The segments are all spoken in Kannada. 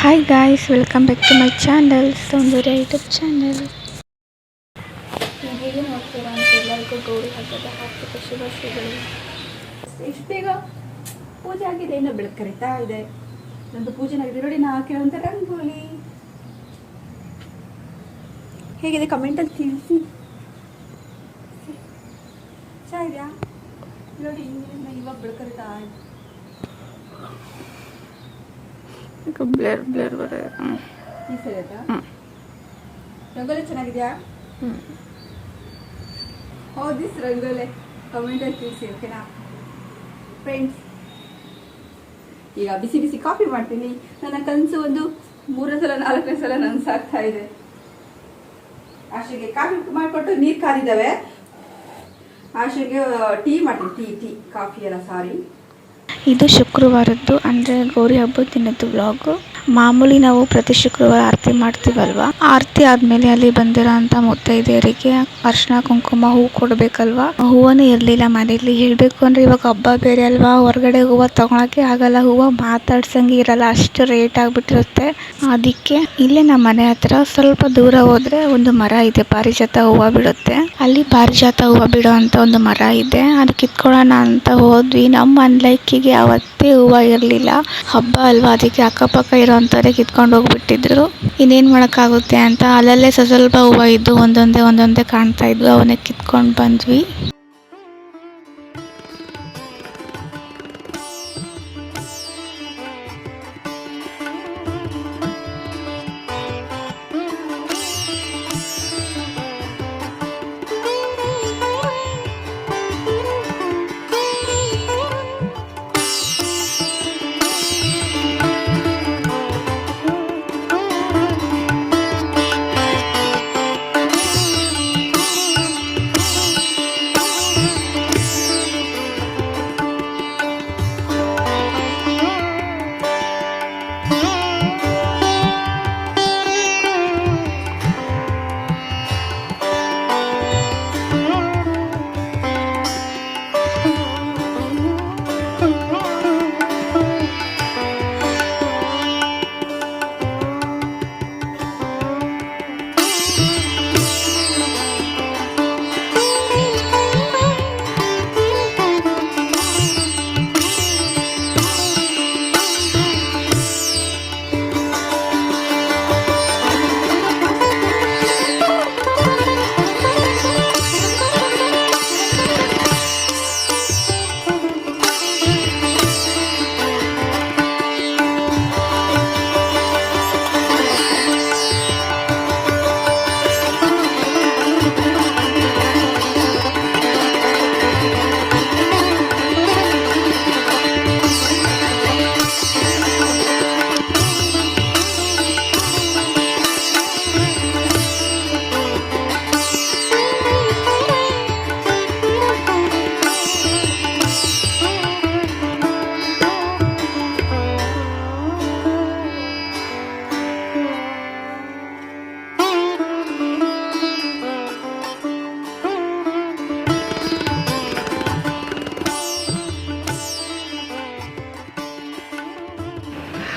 Hi guys, welcome back to my channel, Soundarya YouTube channel. ಹೇಗೆ ನೋಡ್ತೀರಾ ಅಂತ ಎಲ್ಲರಿಗೂ ಗೌರಿ ಹಬ್ಬದ ಹಾರ್ದಿಕ ಶುಭಾಶಯಗಳು. ಎಷ್ಟು ಬೇಗ ಪೂಜೆ ಆಗಿದೆ, ಇನ್ನೂ ಬೆಳಕು ಕರಿತಾ ಇದೆ. ನಂದು ಪೂಜೆ ಆಗಿದೆ ನೋಡಿ. ನಾ ಹಾಕಿರೋಂಥ ರಂಗೋಲಿ ಹೇಗಿದೆ ಕಮೆಂಟಲ್ಲಿ ತಿಳಿಸಿ. ಚೆನ್ನಾಗಿದೆಯಾ ನೋಡಿ. ಇವಾಗ ಬೆಳಕು ಕರಿತಾ ಇದೆ. ಬ್ಲೇರ್ ಬ್ಲೇರ್ ಬರ ಈ ಸರಿ ಆಯ್ತಾ? ರಂಗೋಲಿ ಚೆನ್ನಾಗಿದೆಯಾ? ದಿಸ್ ರಂಗೋಲಿ ಕಮೆಂಟಲ್ಲಿ ತಿಳಿಸಿ, ಓಕೆನಾ ಫ್ರೆಂಡ್ಸ್? ಈಗ ಬಿಸಿ ಬಿಸಿ ಕಾಫಿ ಮಾಡ್ತೀನಿ. ನನ್ನ ಕನಸು ಒಂದು 3 ಸಲ 4ನೇ ಸಲ ನನಸಾಗ್ತಾ ಇದೆ. ಆಶೆಗೆ ಕಾಫಿ ಮಾಡಿಕೊಟ್ಟು ನೀರು ಕಾದಿದ್ದಾವೆ. ಆಶೆಗೆ ಟೀ ಮಾಡ್ತೀನಿ. ಟೀ ಕಾಫಿ ಅಲ್ಲ, ಸಾರಿ. ಇದು ಶುಕ್ರವಾರದ್ದು ಅಂದರೆ ಗೌರಿ ಹಬ್ಬದ ದಿನದ್ದು ವ್ಲಾಗು. ಮಾಮೂಲಿ ನಾವು ಪ್ರತಿ ಶುಕ್ರವಾರ ಆರತಿ ಮಾಡ್ತೀವಲ್ವಾ, ಆರತಿ ಆದಮೇಲೆ ಅಲ್ಲಿ ಬಂದಿರೋ ಅಂಥ ಮುತ್ತೈದೆಯರಿಗೆ ಅರ್ಶಿನ ಕುಂಕುಮ ಹೂ ಕೊಡಬೇಕಲ್ವಾ. ಹೂವನೇ ಇರಲಿಲ್ಲ ಮನೆಯಲ್ಲಿ. ಹೇಳಬೇಕು ಅಂದರೆ ಇವಾಗ ಹಬ್ಬ ಬೇರೆ ಅಲ್ವಾ, ಹೊರಗಡೆ ಹೂವು ತೊಗೊಳಕ್ಕೆ ಆಗಲ್ಲ. ಹೂವು ಮಾತಾಡ್ಸಂಗೆ ಇರಲ್ಲ, ಅಷ್ಟು ರೇಟ್ ಆಗಿಬಿಟ್ಟಿರುತ್ತೆ. ಅದಕ್ಕೆ ಇಲ್ಲೇ ನಮ್ಮ ಮನೆ ಹತ್ರ ಸ್ವಲ್ಪ ದೂರ ಹೋದರೆ ಒಂದು ಮರ ಇದೆ, ಪಾರಿಜಾತ ಹೂವು ಬಿಡುತ್ತೆ. ಅಲ್ಲಿ ಪಾರಿಜಾತ ಹೂವು ಬಿಡೋ ಅಂತ ಒಂದು ಮರ ಇದೆ. ಅದು ಕಿತ್ಕೊಳ್ಳೋಣ ಅಂತ ಹೋದ್ವಿ. ನಮ್ಮ ಅನ್ಲೈಕಿಗೆ ಅವತ್ತೇ ಹೂವು ಇರಲಿಲ್ಲ. ಹಬ್ಬ ಅಲ್ವಾ, ಅದಕ್ಕೆ ಅಕ್ಕಪಕ್ಕ ಇರೋವಂಥವ್ರೆ ಕಿತ್ಕೊಂಡು ಹೋಗ್ಬಿಟ್ಟಿದ್ರು. ಇನ್ನೇನು ಮಾಡೋಕ್ಕಾಗುತ್ತೆ ಅಂತ ಅಲ್ಲಲ್ಲೇ ಸ್ವಲ್ಪ ಹೂವು ಇದ್ದು ಒಂದೊಂದೇ ಕಾಣ್ತಾ ಇದ್ವು. ಅವನ್ನೇ ಕಿತ್ಕೊಂಡು ಬಂದ್ವಿ.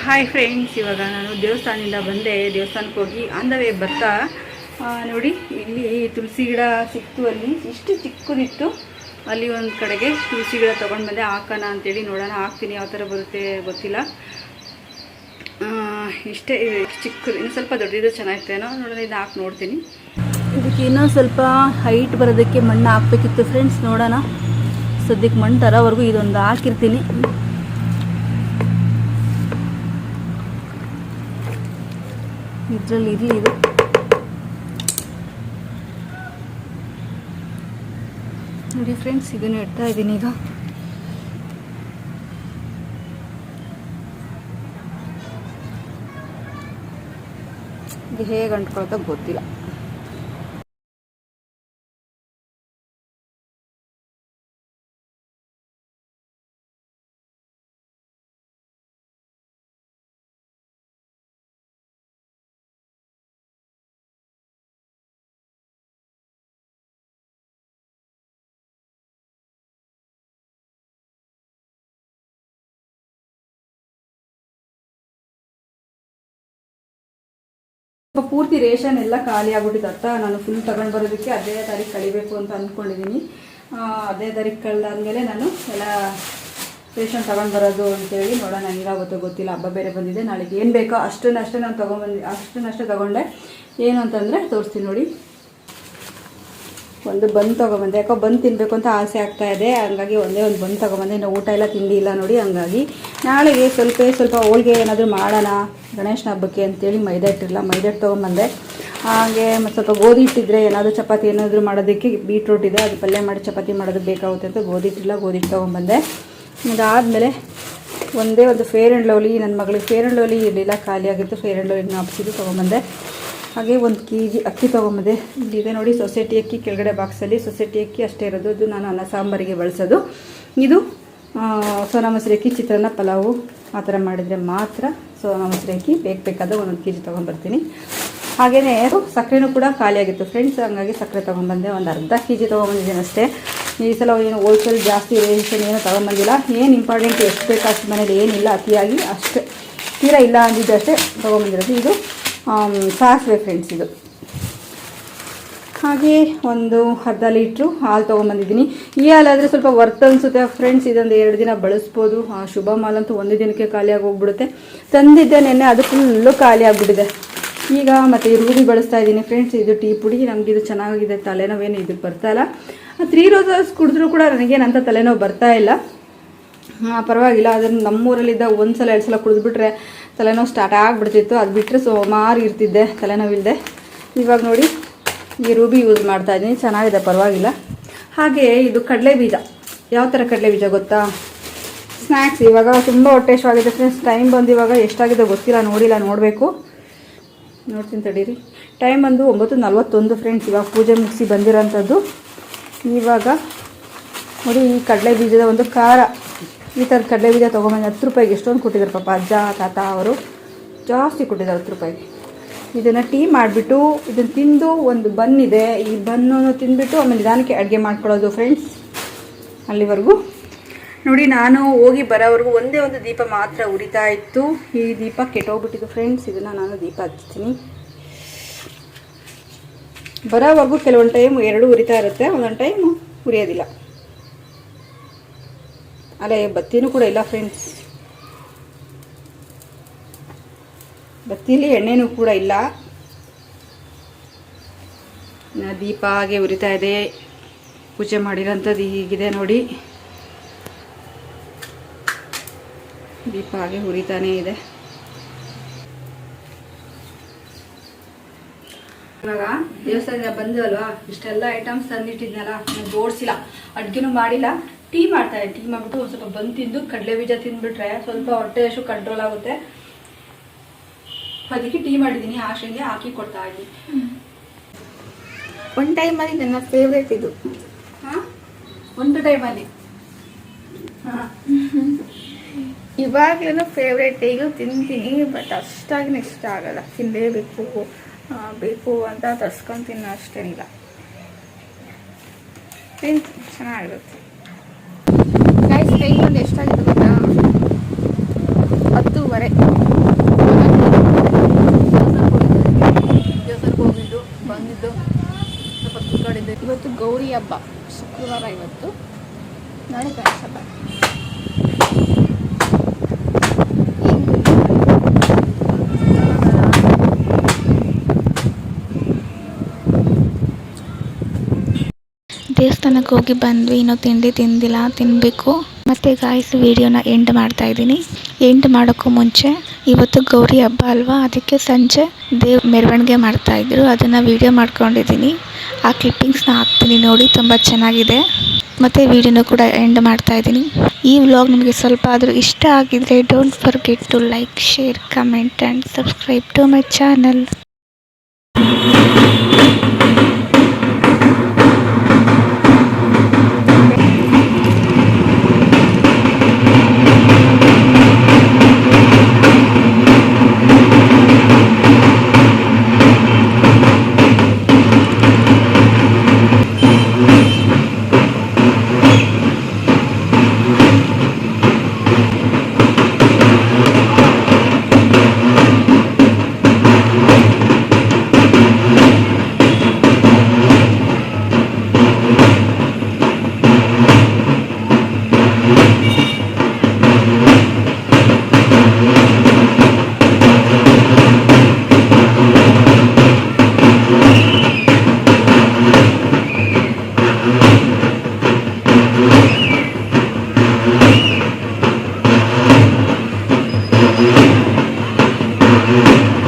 ಹಾಯ್ ಫ್ರೆಂಡ್ಸ್, ಇವಾಗ ನಾನು ದೇವಸ್ಥಾನದಿಂದ ಬಂದೆ. ದೇವಸ್ಥಾನಕ್ಕೆ ಹೋಗಿ ಆನ್ ದ ವೇ ಬರ್ತಾ ನೋಡಿ, ಇಲ್ಲಿ ತುಳಸಿ ಗಿಡ ಸಿಕ್ತು. ಅಲ್ಲಿ ಇಷ್ಟು ಚಿಕ್ಕದಿತ್ತು. ಅಲ್ಲಿ ಒಂದು ಕಡೆಗೆ ತುಳಸಿ ಗಿಡ ತೊಗೊಂಡು ಬಂದೆ. ಹಾಕೋಣ ಅಂತೇಳಿ ನೋಡೋಣ, ಹಾಕ್ತೀನಿ. ಯಾವ ಥರ ಬರುತ್ತೆ ಗೊತ್ತಿಲ್ಲ. ಇಷ್ಟೇ ಚಿಕ್ಕದು, ಇನ್ನು ಸ್ವಲ್ಪ ದೊಡ್ಡದು ಚೆನ್ನಾಗಿರ್ತೇನೋ ನೋಡೋಣ. ಇದು ಹಾಕಿ ನೋಡ್ತೀನಿ. ಇದಕ್ಕೆ ಇನ್ನೂ ಸ್ವಲ್ಪ ಹೈಟ್ ಬರೋದಕ್ಕೆ ಮಣ್ಣು ಹಾಕಬೇಕಿತ್ತು ಫ್ರೆಂಡ್ಸ್. ನೋಡೋಣ, ಸದ್ಯಕ್ಕೆ ಮಣ್ಣು ತರೋವರೆಗೂ ಇದೊಂದು ಹಾಕಿರ್ತೀನಿ. ಇದರಲ್ಲಿ ಇರಲಿ ಇದು. ನೋಡಿ ಫ್ರೆಂಡ್ಸ್, ಇದನ್ನು ಇಡ್ತಾ ಇದ್ದೀನಿ. ಈಗ ಹೇಗೆ ಅಂಟ್ಕೊಳ್ತಾ ಗೊತ್ತಿಲ್ಲ. ಸ್ವಲ್ಪ ಪೂರ್ತಿ ರೇಷನ್ ಎಲ್ಲ ಖಾಲಿ ಆಗ್ಬಿಟ್ಟಿದೆ ಅರ್ಥ. ನಾನು ಫುಲ್ ತಗೊಂಡು ಬರೋದಕ್ಕೆ 15ನೇ ತಾರೀಕು ಕಳಿಬೇಕು ಅಂತ ಅಂದ್ಕೊಂಡಿದ್ದೀನಿ. 15ನೇ ತಾರೀಕು ಕಳೆದಾದ್ಮೇಲೆ ನಾನು ಎಲ್ಲ ರೇಷನ್ ತಗೊಂಡು ಬರೋದು ಅಂತೇಳಿ ನೋಡೋಣ, ಏನಾಗುತ್ತೋ ಗೊತ್ತಿಲ್ಲ. ಹಬ್ಬ ಬೇರೆ ಬಂದಿದೆ, ನಾಳೆಗೆ ಏನು ಬೇಕೋ ಅಷ್ಟನ್ನಷ್ಟೇ ನಾನು ಅಷ್ಟನ್ನಷ್ಟೇ ತೊಗೊಂಡೆ. ಏನು ಅಂತಂದರೆ ತೋರಿಸ್ತೀನಿ ನೋಡಿ. ಒಂದು ಬನ್ ತೊಗೊಂಬಂದೆ, ಯಾಕೋ ಬನ್ ತಿನ್ನಬೇಕು ಅಂತ ಆಸೆ ಆಗ್ತಾ ಇದೆ, ಹಂಗಾಗಿ ಒಂದೇ ಒಂದು ಬನ್ ತೊಗೊಂಬಂದೆ. ಇನ್ನು ಊಟ ಎಲ್ಲ ತಿಂಡಿ ಇಲ್ಲ ನೋಡಿ. ಹಂಗಾಗಿ ನಾಳೆಗೆ ಸ್ವಲ್ಪ ಹೋಳಿಗೆ ಏನಾದರೂ ಮಾಡೋಣ ಗಣೇಶನ ಹಬ್ಬಕ್ಕೆ ಅಂತೇಳಿ ಮೈದಾ ಹಿಟ್ಟು ತೊಗೊಂಬಂದೆ. ಹಾಗೆ ಮತ್ತು ಸ್ವಲ್ಪ ಗೋಧಿ ಹಿಟ್ಟಿದ್ರೆ ಏನಾದರೂ ಚಪಾತಿ ಏನಾದರೂ ಮಾಡೋದಕ್ಕೆ ಬೀಟ್ರೂಟ್ ಇದೆ, ಅದು ಪಲ್ಯ ಮಾಡಿ ಚಪಾತಿ ಮಾಡೋದಕ್ಕೆ ಬೇಕಾಗುತ್ತೆ ಅಂತ ಗೋಧಿ ಹಿಟ್ಟು ತೊಗೊಂಬಂದೆ. ಅದಾದಮೇಲೆ ಒಂದೇ ಒಂದು ಫೇರ್ ಆ್ಯಂಡ್ ಲವ್ಲಿ, ನನ್ನ ಮಗಳಿಗೆ ಫೇರ್ ಆ್ಯಂಡ್ ಲವ್ಲಿ ಇರಲಿಲ್ಲ, ಖಾಲಿಯಾಗಿತ್ತು. ಫೇರ್ ಆ್ಯಂಡ್ ಲವ್ಲಿ ಜ್ಞಾಪಿಸಿದ್ದು ತೊಗೊಂಬಂದೆ. ಹಾಗೆ 1 kg ಅಕ್ಕಿ ತೊಗೊಂಬಂದೆ. ಇಲ್ಲಿದೆ ನೋಡಿ ಸೊಸೈಟಿ ಅಕ್ಕಿ, ಕೆಳಗಡೆ ಬಾಕ್ಸಲ್ಲಿ ಸೊಸೈಟಿ ಅಕ್ಕಿ ಅಷ್ಟೇ ಇರೋದು. ಇದು ನಾನು ಅನ್ನ ಸಾಂಬಾರಿಗೆ ಬಳಸೋದು. ಇದು ಸೋನಾ ಮಸೂರಿ ಅಕ್ಕಿ, ಚಿತ್ರಾನ್ನ, ಪಲಾವು ಆ ಥರ ಮಾಡಿದರೆ ಮಾತ್ರ ಸೋನಾ ಮಸೂರಿ ಅಕ್ಕಿ ಬೇಕಾದ 1 kg ತೊಗೊಂಬರ್ತೀನಿ. ಹಾಗೆಯೇ ಸಕ್ಕರೆನೂ ಕೂಡ ಖಾಲಿಯಾಗಿತ್ತು ಫ್ರೆಂಡ್ಸ್, ಹಂಗಾಗಿ ಸಕ್ಕರೆ ತೊಗೊಂಬಂದೆ. ಒಂದು ಅರ್ಧ kg ತೊಗೊಂಬಂದಿದ್ದೀನಿ ಅಷ್ಟೇ. ಈ ಸಲ ಏನು ಹೋಲ್ಸೇಲ್ ಜಾಸ್ತಿ ರೇಷನ್ ಏನೂ ತೊಗೊಂಬಂದಿಲ್ಲ. ಏನು ಇಂಪಾರ್ಟೆಂಟ್ ಎಷ್ಟು ಬೇಕು ಅಷ್ಟು ಮನೇಲಿ ಏನಿಲ್ಲ, ಅತಿಯಾಗಿ ಅಷ್ಟೇ ತೀರಾ ಇಲ್ಲ ಅಂದಿದ್ದು ಅಷ್ಟೇ ತೊಗೊಂಬಂದಿರೋದು. ಇದು ಸಾಸಿವೆ ಫ್ರೆಂಡ್ಸ್ ಇದು. ಹಾಗೆ ಒಂದು ಅರ್ಧ ಲೀಟ್ರು ಹಾಲು ತೊಗೊಂಬಂದಿದ್ದೀನಿ. ಈ ಹಾಲಾದರೆ ಸ್ವಲ್ಪ ವರ್ತ್ ಅನಿಸುತ್ತೆ ಫ್ರೆಂಡ್ಸ್, ಇದೊಂದು 2 ದಿನ ಬಳಸ್ಬೋದು. ಶುಭ ಮಾಲಂತೂ ಒಂದೇ ದಿನಕ್ಕೆ ಖಾಲಿಯಾಗಿ ಹೋಗ್ಬಿಡುತ್ತೆ. ತಂದಿದ್ದೆ ನೆನ್ನೆ, ಅದು ಫುಲ್ಲು ಖಾಲಿ ಆಗಿಬಿಟ್ಟಿದೆ. ಈಗ ಮತ್ತು ಈ ರೂಢಿ ಬಳಸ್ತಾ ಇದ್ದೀನಿ ಫ್ರೆಂಡ್ಸ್. ಇದು ಟೀ ಪುಡಿ, ನಮಗಿದು ಚೆನ್ನಾಗಿದೆ. ತಲೆನೋವೇನು ಇದಕ್ಕೆ ಬರ್ತಾಯಿಲ್ಲ. 3 ರೋಸಸ್ ಕುಡಿದ್ರೂ ಕೂಡ ನನಗೇನಂತ ತಲೆನೋವು ಬರ್ತಾ ಇಲ್ಲ, ಪರವಾಗಿಲ್ಲ. ಅದನ್ನು ನಮ್ಮೂರಲ್ಲಿದ್ದ 1 ಸಲ 2 ಸಲ ಕುಡಿದ್ಬಿಟ್ರೆ ತಲೆನೋವು ಸ್ಟಾರ್ಟ್ ಆಗಿಬಿಡ್ತಿತ್ತು. ಅದು ಬಿಟ್ಟರೆ ಸುಮಾರು ಇರ್ತಿದ್ದೆ, ತಲೆನೋವಿಲ್ಲದೆ. ಇವಾಗ ನೋಡಿ ಈ ರೂಬಿ ಯೂಸ್ ಮಾಡ್ತಾಯಿದ್ದೀನಿ, ಚೆನ್ನಾಗಿದೆ, ಪರವಾಗಿಲ್ಲ. ಹಾಗೆ ಇದು ಕಡಲೆ ಬೀಜ. ಯಾವ ಥರ ಕಡಲೆ ಬೀಜ ಗೊತ್ತಾ? ಸ್ನ್ಯಾಕ್ಸ್. ಇವಾಗ ತುಂಬ ಹೊಟ್ಟೆಶವಾಗಿದೆ ಫ್ರೆಂಡ್ಸ್. ಟೈಮ್ ಬಂದು ಇವಾಗ ಎಷ್ಟಾಗಿದೆ ಗೊತ್ತಿಲ್ಲ, ನೋಡಬೇಕು. ನೋಡ್ತೀನಿ ತಡೀರಿ. ಟೈಮ್ ಬಂದು 9:41 ಫ್ರೆಂಡ್ಸ್. ಇವಾಗ ಪೂಜೆ ಮುಗಿಸಿ ಬಂದಿರೋಂಥದ್ದು. ಇವಾಗ ನೋಡಿ ಈ ಕಡಲೆ ಬೀಜದ ಒಂದು ಖಾರ, ಈ ಥರದ ಕಡಲೆ ಬೀಜ ತೊಗೊಂಬಂದು 10 ರೂಪಾಯಿಗೆ ಎಷ್ಟೊಂದು ಕೊಟ್ಟಿದ್ದಾರೆ ಪಾಪ ಅಜ್ಜ ತಾತ ಅವರು, ಜಾಸ್ತಿ ಕೊಟ್ಟಿದ್ದಾರೆ 10 ರೂಪಾಯಿಗೆ. ಇದನ್ನು ಟೀ ಮಾಡಿಬಿಟ್ಟು ಇದನ್ನು ತಿಂದು, ಒಂದು ಬನ್ ಇದೆ, ಈ ಬನ್ನನ್ನು ತಿಂದುಬಿಟ್ಟು ಆಮೇಲೆ ನಿಧಾನಕ್ಕೆ ಅಡುಗೆ ಮಾಡ್ಕೊಳ್ಳೋದು ಫ್ರೆಂಡ್ಸ್. ಅಲ್ಲಿವರೆಗೂ ನೋಡಿ ನಾನು ಹೋಗಿ ಬರೋವರೆಗೂ ಒಂದೇ ಒಂದು ದೀಪ ಮಾತ್ರ ಉರಿತಾ ಇತ್ತು. ಈ ದೀಪ ಕೆಟ್ಟೋಗ್ಬಿಟ್ಟಿದ್ದು ಫ್ರೆಂಡ್ಸ್. ಇದನ್ನು ನಾನು ದೀಪ ಹಚ್ತೀನಿ. ಬರೋವರೆಗೂ ಕೆಲವೊಂದು ಟೈಮ್ 2 ಉರಿತಾ ಇರುತ್ತೆ, ಒಂದೊಂದು ಟೈಮು ಉರಿಯೋದಿಲ್ಲ. ಅಲ್ಲೇ ಬತ್ತಿನೂ ಕೂಡ ಇಲ್ಲ ಫ್ರೆಂಡ್ಸ್, ಬತ್ತಿಲಿ ಎಣ್ಣೆನೂ ಕೂಡ ಇಲ್ಲ. ದೀಪ ಹಾಗೆ ಉರಿತಾ ಇದೆ. ಪೂಜೆ ಮಾಡಿರೋಂಥದ್ದು ಹೀಗಿದೆ ನೋಡಿ, ದೀಪ ಹಾಗೆ ಉರಿತಾನೇ ಇದೆ. ಇವಾಗ ದೇವಸ್ಥಾನದಿಂದ ಬಂದಲ್ವಾ, ಇಷ್ಟೆಲ್ಲ ಐಟಮ್ಸ್ ತಂದಿಟ್ಟಿದ್ನಲ್ಲ, ನಾನು ಜೋಡಿಸಿಲ್ಲ, ಅಡುಗೆನೂ ಮಾಡಿಲ್ಲ. ಟೀ ಮಾಡ್ತಾಯಿದ್ದೆ. ಟೀ ಮಾಡಿಬಿಟ್ಟು ಒಂದು ಸ್ವಲ್ಪ ಬಂದು ತಿಂದು ಕಡಲೆ ಬೀಜ ತಿಂದುಬಿಟ್ರೆ ಸ್ವಲ್ಪ ಹೊಟ್ಟೆ ಅಷ್ಟು ಕಂಟ್ರೋಲ್ ಆಗುತ್ತೆ. ಅದಕ್ಕೆ ಟೀ ಮಾಡಿದ್ದೀನಿ, ಆಶೆಗೆ ಹಾಕಿ ಕೊಡ್ತಾ ಇದ್ದೀನಿ. ಒಂದು ಟೈಮಲ್ಲಿ ನನ್ನ ಫೇವ್ರೇಟ್ ಇದು. ಒಂದು ಟೈಮಲ್ಲಿ ಇವಾಗಲೂ ಫೇವ್ರೇಟ್. ಈಗ ತಿಂತೀನಿ, ಬಟ್ ಅಷ್ಟಾಗಿ ಇಷ್ಟ ಆಗಲ್ಲ. ತಿನ್ನಲೇಬೇಕು ಬೇಕು ಅಂತ ತರ್ಸ್ಕೊಂಡು ಅಷ್ಟೇನಿಲ್ಲ. ಚೆನ್ನಾಗಿರುತ್ತೆ. ಗೈಸ್ ಟೈಮ್ ಒಂದು ಎಷ್ಟಾಗಿತ್ತು ಗೊತ್ತಾ? 10:15. ದೇವಸ್ಥಾನಕ್ಕೆ ಹೋಗಿದ್ದು ಬಂದಿದ್ದು ಸ್ವಲ್ಪ ಕೂತ್ಕೊಂಡಿದ್ದೆ. ಇವತ್ತು ಗೌರಿ ಹಬ್ಬ, ಶುಕ್ರವಾರ ಇವತ್ತು, ನಾಳೆ ಗಣೇಶ ಹಬ್ಬ. ದೇವಸ್ಥಾನಕ್ಕೆ ಹೋಗಿ ಬಂದ್ವಿ, ಇನ್ನೂ ತಿಂಡಿ ತಿಂದಿಲ್ಲ, ತಿನ್ನಬೇಕು. ಮತ್ತು ಗಾಯ್ಸ್ ವಿಡಿಯೋನ ಎಂಡ್ ಮಾಡ್ತಾ ಇದ್ದೀನಿ. ಎಂಡ್ ಮಾಡೋಕ್ಕೂ ಮುಂಚೆ ಇವತ್ತು ಗೌರಿ ಹಬ್ಬ ಅಲ್ವಾ, ಅದಕ್ಕೆ ಸಂಜೆ ಮೆರವಣಿಗೆ ಮಾಡ್ತಾಯಿದ್ರು, ಅದನ್ನು ವಿಡಿಯೋ ಮಾಡ್ಕೊಂಡಿದ್ದೀನಿ. ಆ ಕ್ಲಿಪ್ಪಿಂಗ್ಸ್ನ ಹಾಕ್ತೀನಿ ನೋಡಿ, ತುಂಬ ಚೆನ್ನಾಗಿದೆ. ಮತ್ತು ವಿಡಿಯೋನ ಕೂಡ ಎಂಡ್ ಮಾಡ್ತಾ ಇದ್ದೀನಿ. ಈ ವ್ಲಾಗ್ ನಿಮಗೆ ಸ್ವಲ್ಪ ಆದರೂ ಇಷ್ಟ ಆಗಿದರೆ don't forget to like, share, comment and subscribe to my channel. ಧನ್ಯವಾದಗಳು.